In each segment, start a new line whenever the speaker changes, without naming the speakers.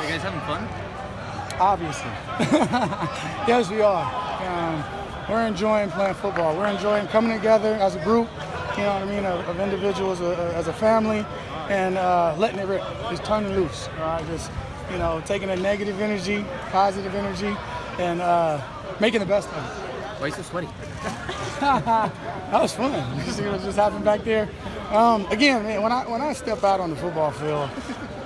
you guys having fun?
Obviously. Yes, we are. We're enjoying playing football. We're enjoying coming together as a group, you know what I mean, of individuals, as a family, and letting it rip, just turning loose, all right? Just, you know, taking the negative energy, positive energy, and making the best of it.
Why are you so sweaty?
That was fun. You see what just happened back there? Again, man, when I step out on the football field,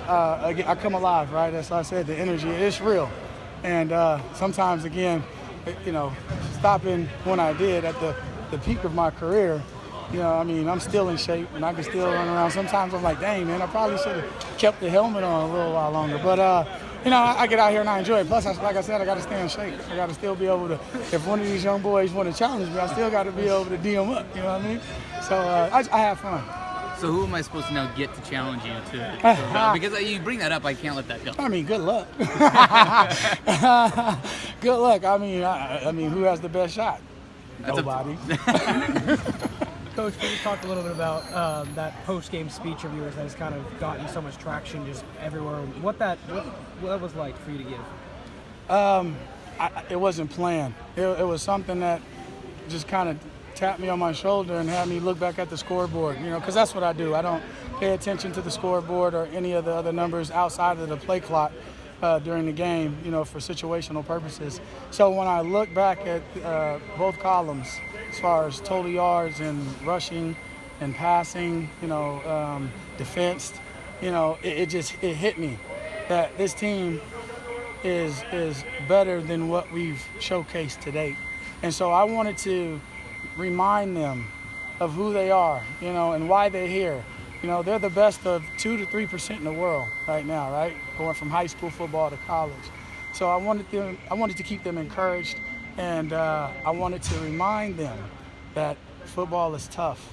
I come alive, right? That's why I said the energy, it's real. And sometimes, again, you know, stopping when I did at the peak of my career, you know, I mean, I'm still in shape and I can still run around. Sometimes I'm like, dang, man, I probably should have kept the helmet on a little while longer. But, you know, I get out here and I enjoy it. Plus, like I said, I got to stay in shape. I got to still be able to, if one of these young boys want to challenge me, I still got to be able to D them up, you know what I mean? So I have fun.
So who am I supposed to now get to challenge you to? Because you bring that up, I can't let that go.
I mean, good luck. Good luck. I mean, who has the best shot? Nobody.
Coach, can you talk a little bit about that post-game speech of yours that has kind of gotten so much traction just everywhere? What that was like for you to give?
It wasn't planned. It was something that just kind of tapped me on my shoulder and had me look back at the scoreboard, you know, because that's what I do. I don't pay attention to the scoreboard or any of the other numbers outside of the play clock during the game, you know, for situational purposes. So when I look back at both columns, as far as total yards and rushing and passing, you know, defense, you know, it hit me that this team is better than what we've showcased to date. And so I wanted to remind them of who they are, you know, and why they're here. You know, they're the best of 2 to 3% in the world right now, right? Going from high school football to college. So I wanted to keep them encouraged, and I wanted to remind them that football is tough,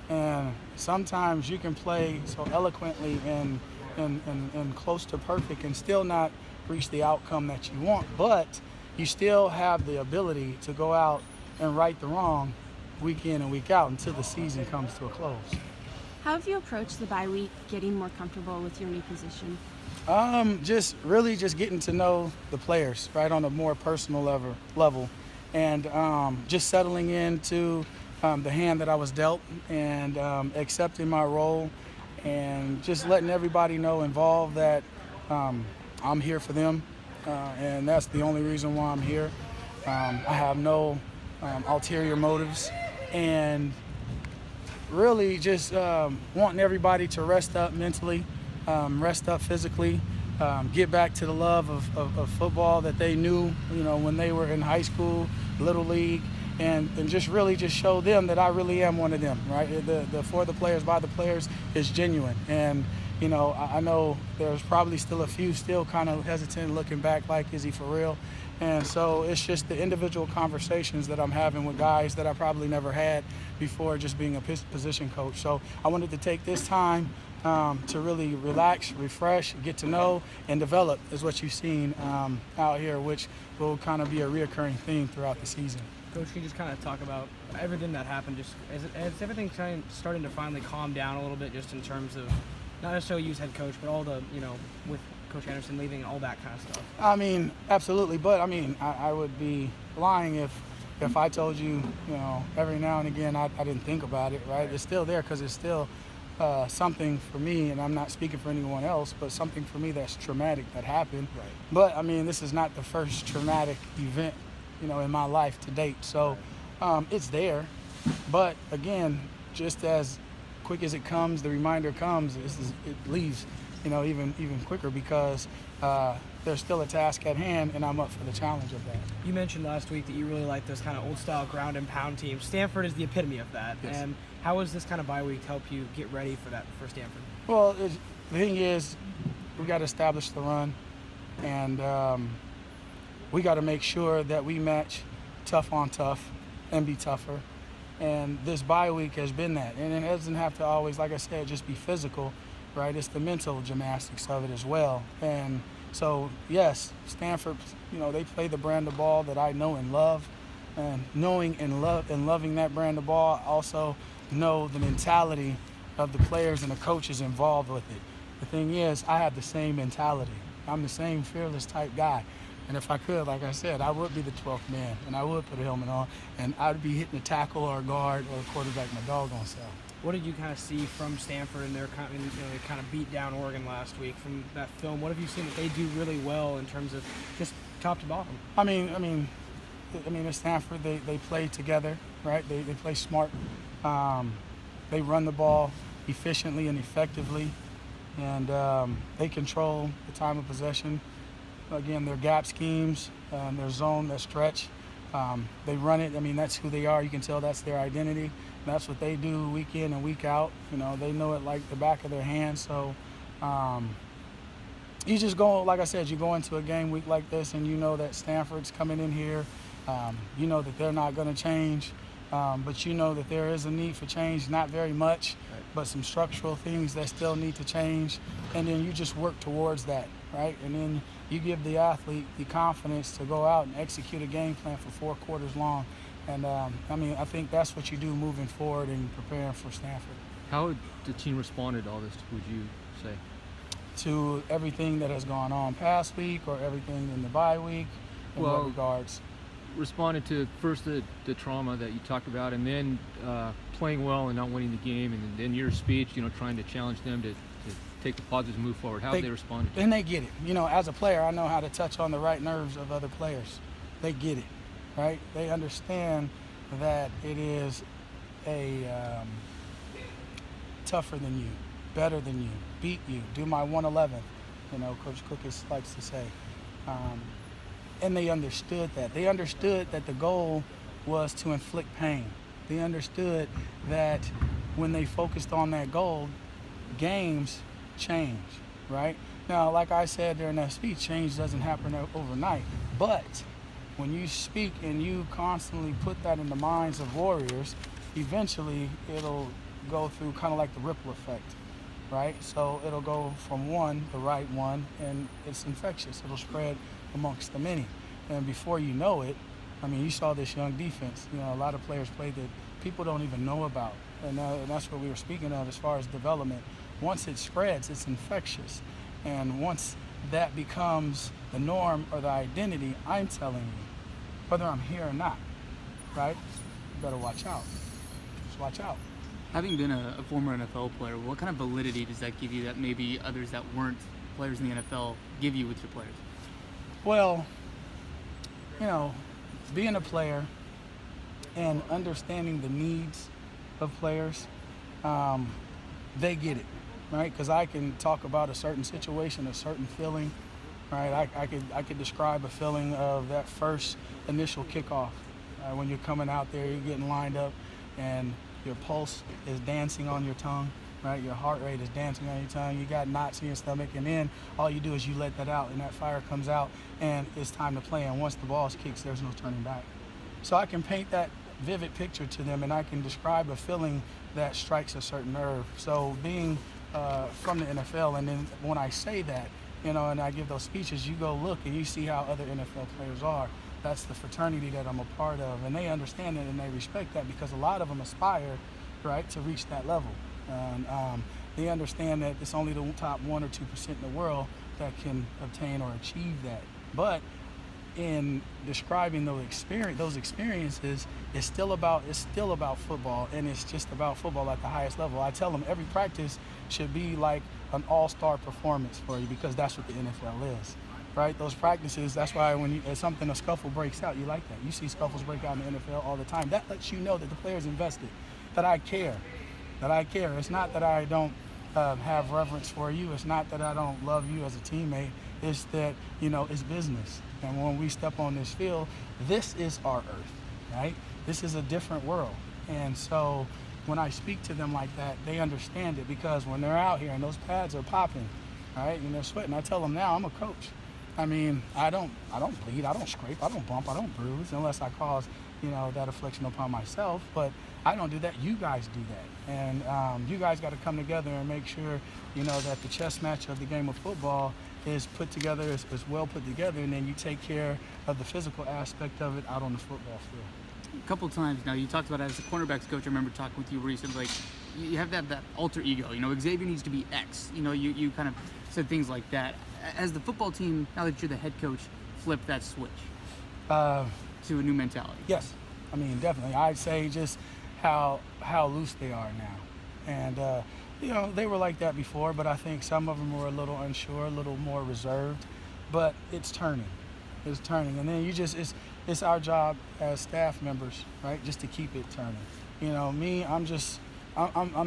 and sometimes you can play so eloquently and close to perfect and still not reach the outcome that you want, but you still have the ability to go out and right the wrong week in and week out until the season comes to a close.
How have you approached the bye week, getting more comfortable with your new position?
Just really getting to know the players, right, on a more personal level, and just settling into the hand that I was dealt and accepting my role and just letting everybody know involved that I'm here for them, and that's the only reason why I'm here. I have no ulterior motives, and really just wanting everybody to rest up mentally, rest up physically, get back to the love of football that they knew, you know, when they were in high school, little league, and just really just show them that I really am one of them, right? The for the players, by the players is genuine. And, you know, I know there's probably still a few still kind of hesitant looking back like, is he for real? And so it's just the individual conversations that I'm having with guys that I probably never had before just being a position coach. So I wanted to take this time to really relax, refresh, get to know, and develop is what you've seen out here, which will kind of be a reoccurring theme throughout the season.
Coach, can you just kind of talk about everything that happened? Just is everything starting to finally calm down a little bit, just in terms of not necessarily you as head coach, but all the, you know, with Coach Anderson leaving and all that kind of stuff? I
mean, absolutely. But, I mean, I would be lying if I told you, you know, every now and again I didn't think about it, right? It's still there because it's still something for me, and I'm not speaking for anyone else, but something for me that's traumatic that happened. Right. But, I mean, this is not the first traumatic event, you know, in my life to date. So it's there. But, again, just as quick as it comes, the reminder comes, it leaves, you know, even quicker, because there's still a task at hand, and I'm up for the challenge of that.
You mentioned last week that you really like those kind of old-style ground and pound teams. Stanford is the epitome of that. Yes. And how has this kind of bye week help you get ready for that for Stanford?
Well, the thing is, we got to establish the run, and we got to make sure that we match tough on tough and be tougher. And this bye week has been that. And it doesn't have to always, like I said, just be physical, right? It's the mental gymnastics of it as well. And so, yes, Stanford, you know, they play the brand of ball that I know and love. And knowing and loving that brand of ball, I also know the mentality of the players and the coaches involved with it. The thing is, I have the same mentality. I'm the same fearless type guy. And if I could, like I said, I would be the 12th man, and I would put a helmet on, and I'd be hitting a tackle or a guard or a quarterback my doggone self.
What did you kind of see from Stanford and their kind of, they kind of beat down Oregon last week from that film? What have you seen that they do really well in terms of just top to bottom?
I mean, at Stanford, they play together, right? They play smart. They run the ball efficiently and effectively, and they control the time of possession. Again, their gap schemes, their zone, their stretch, they run it. I mean, that's who they are. You can tell that's their identity. That's what they do week in and week out. You know, they know it like the back of their hand. So you just go, like I said, you go into a game week like this and you know that Stanford's coming in here. You know that they're not going to change, but you know that there is a need for change, not very much, but some structural things that still need to change. And then you just work towards that, right? And then you give the athlete the confidence to go out and execute a game plan for 4 quarters long. And I think that's what you do moving forward and preparing for Stanford.
How would the team responded to all this, would you say?
To everything that has gone on past week or everything in the bye week, in what regards?
Responded to first the trauma that you talked about, and then playing well and not winning the game, and then your speech, trying to challenge them to take the positives and move forward. How have they responded?
And they get it. As a player, I know how to touch on the right nerves of other players. They get it, right? They understand that it is a tougher than you, better than you, beat you, do my 111, Coach Cook likes to say. And they understood that. They understood that the goal was to inflict pain. They understood that when they focused on that goal, games change, right? Now, like I said during that speech, change doesn't happen overnight. But when you speak and you constantly put that in the minds of warriors, eventually it'll go through kind of like the ripple effect, right? So it'll go from one, the right one, and it's infectious. It'll spread amongst the many. And before you know it, you saw this young defense. A lot of players played that people don't even know about. And that's what we were speaking of as far as development. Once it spreads, it's infectious. And once that becomes the norm or the identity, I'm telling you, whether I'm here or not, right? You better watch out. Just watch out.
Having been a former NFL player, what kind of validity does that give you that maybe others that weren't players in the NFL give you with your players?
Well, being a player and understanding the needs of players, they get it, right? Because I can talk about a certain situation, a certain feeling, right? I could describe a feeling of that first initial kickoff, when you're coming out there, you're getting lined up, and your pulse is dancing on your tongue, right? Your heart rate is dancing on your tongue. You got knots in your stomach, and then all you do is you let that out, and that fire comes out, and it's time to play. And once the ball kicks, there's no turning back. So I can paint that vivid picture to them, and I can describe a feeling that strikes a certain nerve. So being from the NFL, and then when I say that, and I give those speeches, you go look and you see how other NFL players are. That's the fraternity that I'm a part of, and they understand it and they respect that because a lot of them aspire, right, to reach that level. And they understand that it's only the top 1 or 2% in the world that can obtain or achieve that. But in describing those experiences, it's still about football, and it's just about football at the highest level. I tell them every practice should be like an all-star performance for you because that's what the NFL is, right? Those practices, that's why when a scuffle breaks out, you like that. You see scuffles break out in the NFL all the time. That lets you know that the player's invested, that I care. It's not that I don't have reverence for you. It's not that I don't love you as a teammate. It's that, it's business. And when we step on this field, this is our earth, right? This is a different world. And so when I speak to them like that, they understand it because when they're out here and those pads are popping, right, and they're sweating, I tell them now, I'm a coach. I don't bleed, I don't scrape, I don't bump, I don't bruise unless I cause, that affliction upon myself. But I don't do that. You guys do that. And you guys got to come together and make sure, that the chess match of the game of football is put together, is well put together, and then you take care of the physical aspect of it out on the football field.
A couple times now, you talked about it as a cornerbacks coach. I remember talking with you recently. you have to have that alter ego. Xavier needs to be X. You kind of said things like that. As the football team, now that you're the head coach, flip that switch to a new mentality.
Yes, I mean definitely. I'd say just how loose they are now, and they were like that before, but I think some of them were a little unsure, a little more reserved. But it's turning. It's turning, and then it's our job as staff members, right, just to keep it turning. Me, I'm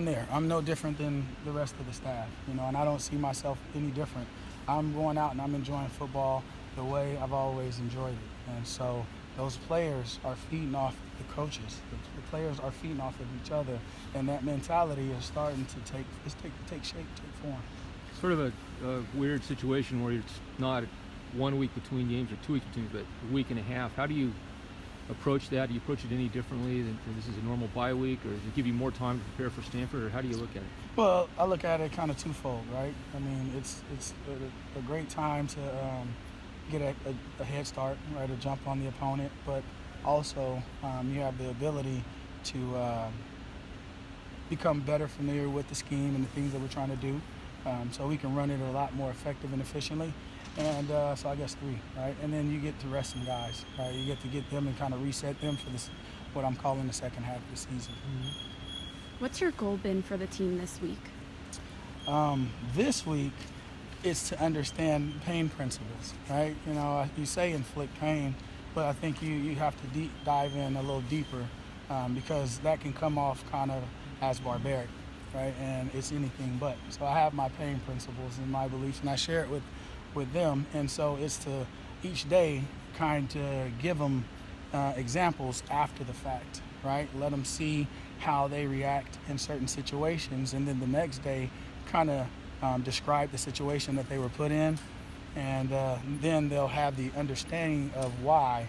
there. I'm no different than the rest of the staff, and I don't see myself any different. I'm going out and I'm enjoying football the way I've always enjoyed it, and so those players are feeding off the coaches. The players are feeding off of each other, and that mentality is starting to take shape, take form.
Sort of a weird situation where it's not 1 week between games or 2 weeks between, but a week and a half. How do you approach that? Do you approach it any differently than this is a normal bye week, or does it give you more time to prepare for Stanford, or how do you look at it?
Well, I look at it kind of twofold, right? I mean, it's a great time to get a head start, right, to jump on the opponent, but also you have the ability to become better familiar with the scheme and the things that we're trying to do, so we can run it a lot more effective and efficiently. And so I guess 3, right? And then you get to rest some guys, right? You get to get them and kind of reset them for this, what I'm calling the second half of the season.
What's your goal been for the team this week?
This week, it's to understand pain principles, right? You say inflict pain, but I think you have to dive in a little deeper because that can come off kind of as barbaric, right? And it's anything but. So I have my pain principles and my beliefs, and I share it with them, and so it's to each day kind of give them examples after the fact, right? Let them see how they react in certain situations, and then the next day kind of describe the situation that they were put in, and then they'll have the understanding of why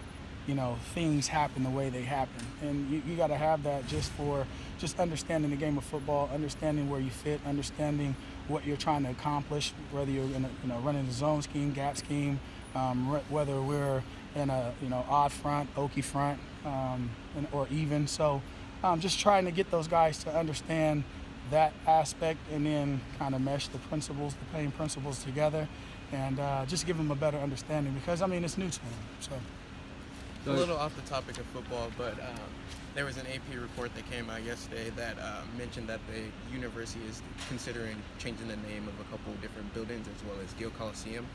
things happen the way they happen. And you got to have that just understanding the game of football, understanding where you fit, understanding what you're trying to accomplish, whether you're in running the zone scheme, gap scheme, whether we're in a odd front, okie front, or even. So just trying to get those guys to understand that aspect and then kind of mesh the principles, the pain principles together, and just give them a better understanding because, it's new to them. So.
A little off the topic of football, but there was an AP report that came out yesterday that mentioned that the university is considering changing the name of a couple of different buildings as well as Gill Coliseum.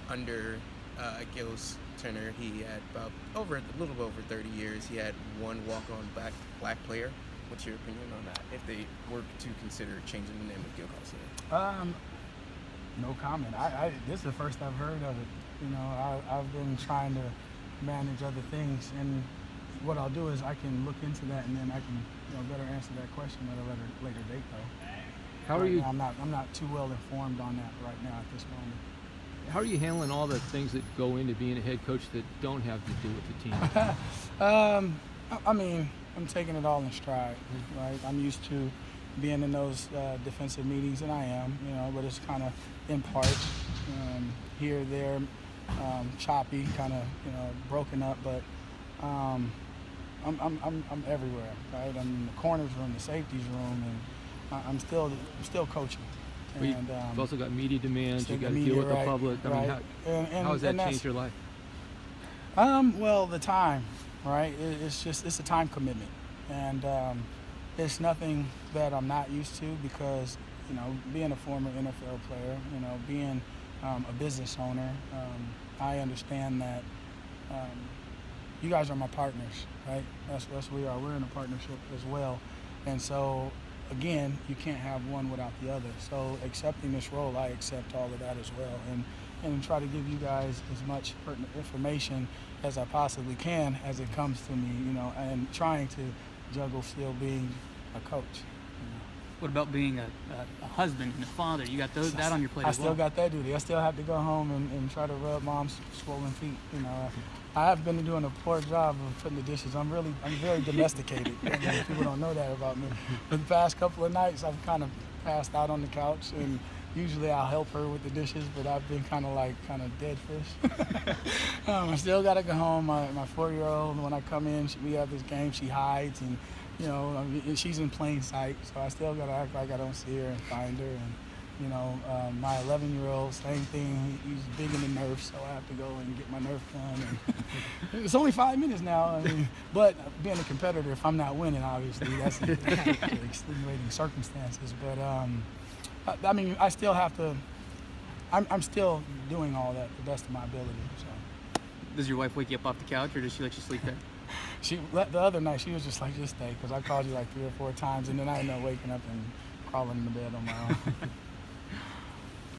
Under Gill's tenure, he had a little over 30 years. He had one walk-on black player. What's your opinion on that? If they were to consider changing the name of Gill Coliseum?
No comment. This is the first I've heard of it. I've been trying to manage other things, and what I'll do is I can look into that, and then I can better answer that question at a later date. Though.
How are you?
I'm not too well informed on that right now at this moment.
How are you handling all the things that go into being a head coach that don't have to do with the team?
I'm taking it all in stride, right? I'm used to being in those defensive meetings, and I am, but it's kind of in parts, here, there, choppy, kind of, broken up, but I'm everywhere, right? I'm in the corners room, the safeties room, and I'm still coaching.
And, you've also got media demands. You got to deal with the public.
Right.
How has that changed your life?
Well, the time, right? It's a time commitment, and it's nothing that I'm not used to because being a former NFL player, being a business owner, I understand that you guys are my partners, right? That's what we are. We're in a partnership as well, and so. Again, you can't have one without the other. So accepting this role, I accept all of that as well, and try to give you guys as much pertinent information as I possibly can as it comes to me, and trying to juggle still being a coach.
What about being a husband and a father? You got that on your plate as well.
I still got that duty. I still have to go home and try to rub mom's swollen feet. I have been doing a poor job of putting the dishes. I'm very domesticated. People don't know that about me. For the past couple of nights, I've kind of passed out on the couch, and usually I'll help her with the dishes, but I've been kind of dead fish. I still got to go home. My 4-year-old, when I come in, we have this game, she hides, and you know, she's in plain sight, so I still gotta act like I don't see her and find her. And you know, my 11-year-old, same thing. He's big into Nerf, so I have to go and get my Nerf gun. And it's only 5 minutes now. I mean, but being a competitor, if I'm not winning, obviously that's extenuating circumstances. But I mean, I still have to. I'm still doing all that to the best of my ability. So.
Does your wife wake you up off the couch, or does she let you sleep there?
The other night she was just like, just stay, because I called you like 3 or 4 times, and then I ended up waking up and crawling in the bed on my own.